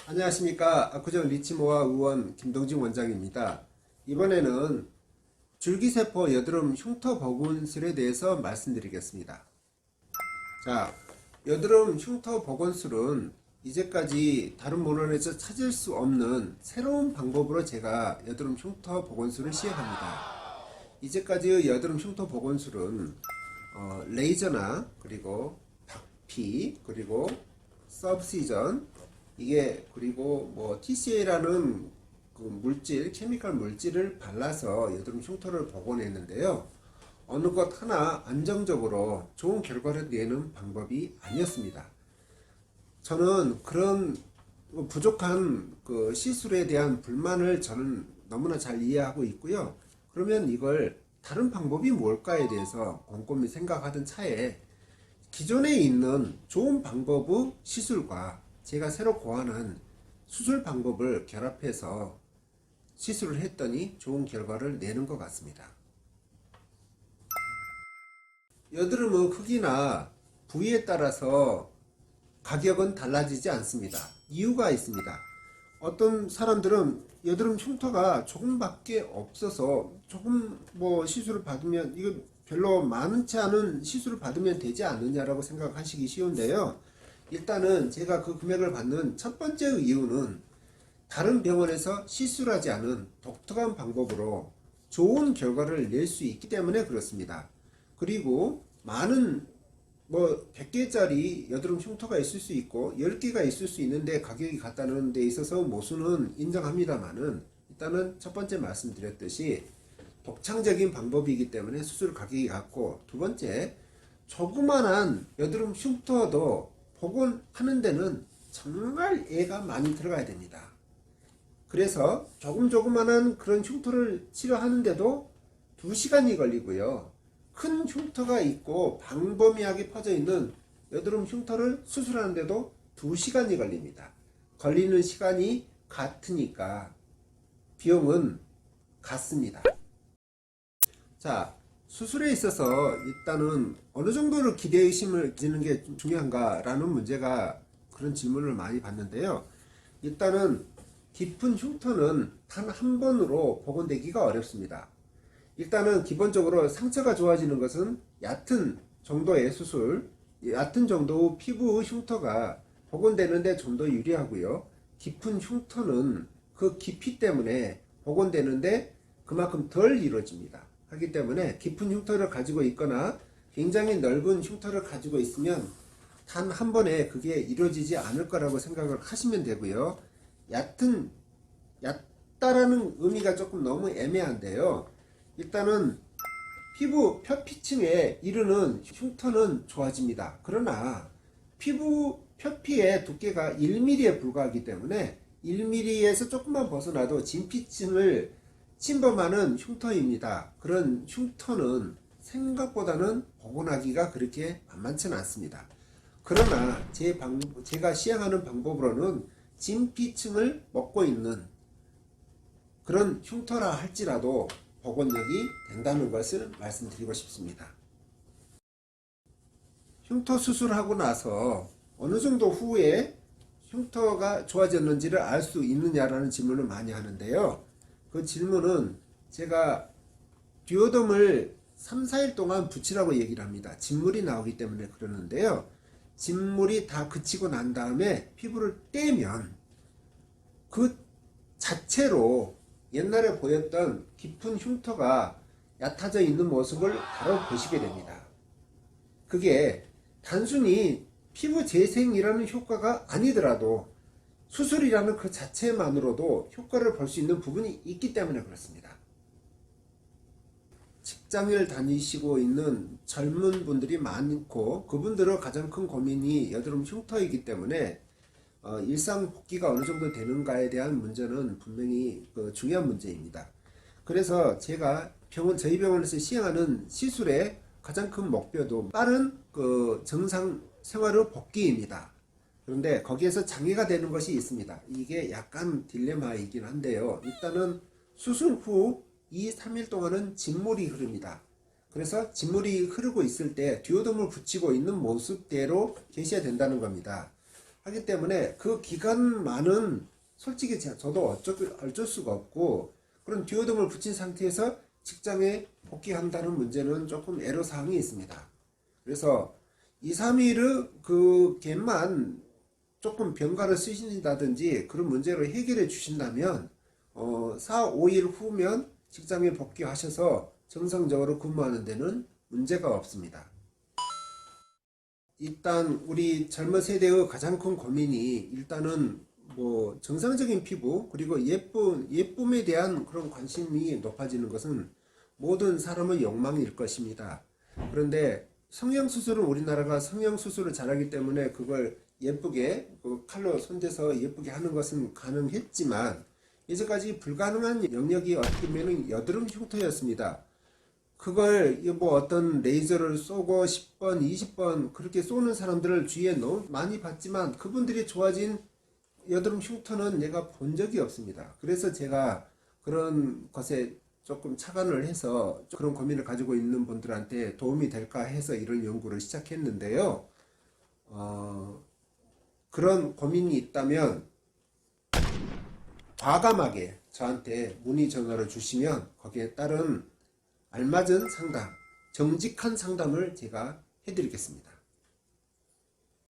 안녕하십니까. 압구정 리치모아 의원 김동진 원장입니다. 이번에는 줄기세포 여드름 흉터 보건술에 대해서 말씀드리겠습니다. 자, 여드름 흉터 보건술은 이제까지 다른 논문에서 찾을 수 없는 새로운 방법으로 제가 여드름 흉터 보건술을 시행합니다. 이제까지의 여드름 흉터 보건술은 레이저나 그리고 박피 그리고 서브시전 이게 그리고 뭐 TCA라는 그 물질, 케미컬 물질을 발라서 여드름 흉터를 복원했는데요. 어느 것 하나 안정적으로 좋은 결과를 내는 방법이 아니었습니다. 저는 그런 부족한 그 시술에 대한 불만을 저는 너무나 잘 이해하고 있고요. 그러면 이걸 다른 방법이 뭘까에 대해서 곰곰이 생각하던 차에 기존에 있는 좋은 방법의 시술과 제가 새로 고안한 수술 방법을 결합해서 시술을 했더니 좋은 결과를 내는 것 같습니다. 여드름의 크기나 부위에 따라서 가격은 달라지지 않습니다. 이유가 있습니다. 어떤 사람들은 여드름 흉터가 조금밖에 없어서 조금 뭐 시술을 받으면 이거 별로 많지 않은 시술을 받으면 되지 않느냐라고 생각하시기 쉬운데요. 일단은 제가 그 금액을 받는 첫 번째 이유는 다른 병원에서 시술하지 않은 독특한 방법으로 좋은 결과를 낼 수 있기 때문에 그렇습니다. 그리고 많은 뭐 100개짜리 여드름 흉터가 있을 수 있고 10개가 있을 수 있는데 가격이 같다는 데 있어서 모수는 인정합니다만은 일단은 첫 번째 말씀드렸듯이 독창적인 방법이기 때문에 수술 가격이 같고, 두 번째 조그만한 여드름 흉터도 복원하는 데는 정말 애가 많이 들어가야 됩니다. 그래서 조그만한 그런 흉터를 치료하는데도 2시간이 걸리고요. 큰 흉터가 있고 방범위하게 퍼져 있는 여드름 흉터를 수술하는데도 2시간이 걸립니다. 걸리는 시간이 같으니까 비용은 같습니다. 자, 수술에 있어서 일단은 어느 정도로 기대의심을 지는 게 중요한가라는 문제가 그런 질문을 많이 받는데요. 일단은 깊은 흉터는 단 한 번으로 복원되기가 어렵습니다. 일단은 기본적으로 상처가 좋아지는 것은 얕은 정도의 수술, 얕은 정도의 피부 흉터가 복원되는데 좀 더 유리하고요. 깊은 흉터는 그 깊이 때문에 복원되는데 그만큼 덜 이루어집니다. 하기 때문에 깊은 흉터를 가지고 있거나 굉장히 넓은 흉터를 가지고 있으면 단 한 번에 그게 이루어지지 않을 거라고 생각을 하시면 되고요. 얕다라는 의미가 조금 너무 애매한데요. 일단은 피부 표피층에 이르는 흉터는 좋아집니다. 그러나 피부 표피의 두께가 1mm에 불과하기 때문에 1mm에서 조금만 벗어나도 진피층을 침범하는 흉터입니다. 그런 흉터는 생각보다는 복원하기가 그렇게 만만치는 않습니다. 그러나 제가 시행하는 방법으로는 진피층을 먹고 있는 그런 흉터라 할지라도 복원력이 된다는 것을 말씀드리고 싶습니다. 흉터 수술하고 나서 어느 정도 후에 흉터가 좋아졌는지를 알 수 있느냐라는 질문을 많이 하는데요. 그 질문은 제가 듀오덤을 3, 4일 동안 붙이라고 얘기를 합니다. 진물이 나오기 때문에 그러는데요. 진물이 다 그치고 난 다음에 피부를 떼면 그 자체로 옛날에 보였던 깊은 흉터가 얕아져 있는 모습을 바로 보시게 됩니다. 그게 단순히 피부 재생이라는 효과가 아니더라도 수술이라는 그 자체만으로도 효과를 볼 수 있는 부분이 있기 때문에 그렇습니다. 직장을 다니시고 있는 젊은 분들이 많고 그분들의 가장 큰 고민이 여드름 흉터이기 때문에 일상 복귀가 어느 정도 되는가에 대한 문제는 분명히 중요한 문제입니다. 그래서 제가 저희 병원에서 시행하는 시술의 가장 큰 목표도 빠른 정상 생활의 복귀입니다. 그런데 거기에서 장애가 되는 것이 있습니다. 이게 약간 딜레마이긴 한데요. 일단은 수술 후 2, 3일 동안은 진물이 흐릅니다. 그래서 진물이 흐르고 있을 때 듀오덤을 붙이고 있는 모습대로 계셔야 된다는 겁니다. 하기 때문에 그 기간만은 솔직히 저도 어쩔 수가 없고, 그런 디오등을 붙인 상태에서 직장에 복귀한다는 문제는 조금 애로사항이 있습니다. 그래서 2, 3일의 그 갭만 조금 병가를 쓰신다든지 그런 문제를 해결해 주신다면 4, 5일 후면 직장에 복귀하셔서 정상적으로 근무하는 데는 문제가 없습니다. 일단 우리 젊은 세대의 가장 큰 고민이 일단은 뭐 정상적인 피부 그리고 예쁨에 대한 그런 관심이 높아지는 것은 모든 사람의 욕망일 것입니다. 그런데 성형수술은 우리나라가 성형수술을 잘하기 때문에 그걸 예쁘게 그 칼로 손대서 예쁘게 하는 것은 가능했지만 이제까지 불가능한 영역이 어떻게 보면 여드름 흉터였습니다. 그걸 뭐 어떤 레이저를 쏘고 10번, 20번 그렇게 쏘는 사람들을 주위에 너무 많이 봤지만 그분들이 좋아진 여드름 흉터는 내가 본 적이 없습니다. 그래서 제가 그런 것에 조금 착안을 해서 그런 고민을 가지고 있는 분들한테 도움이 될까 해서 이런 연구를 시작했는데요. 그런 고민이 있다면 과감하게 저한테 문의 전화를 주시면 거기에 따른 알맞은 상담, 정직한 상담을 제가 해드리겠습니다.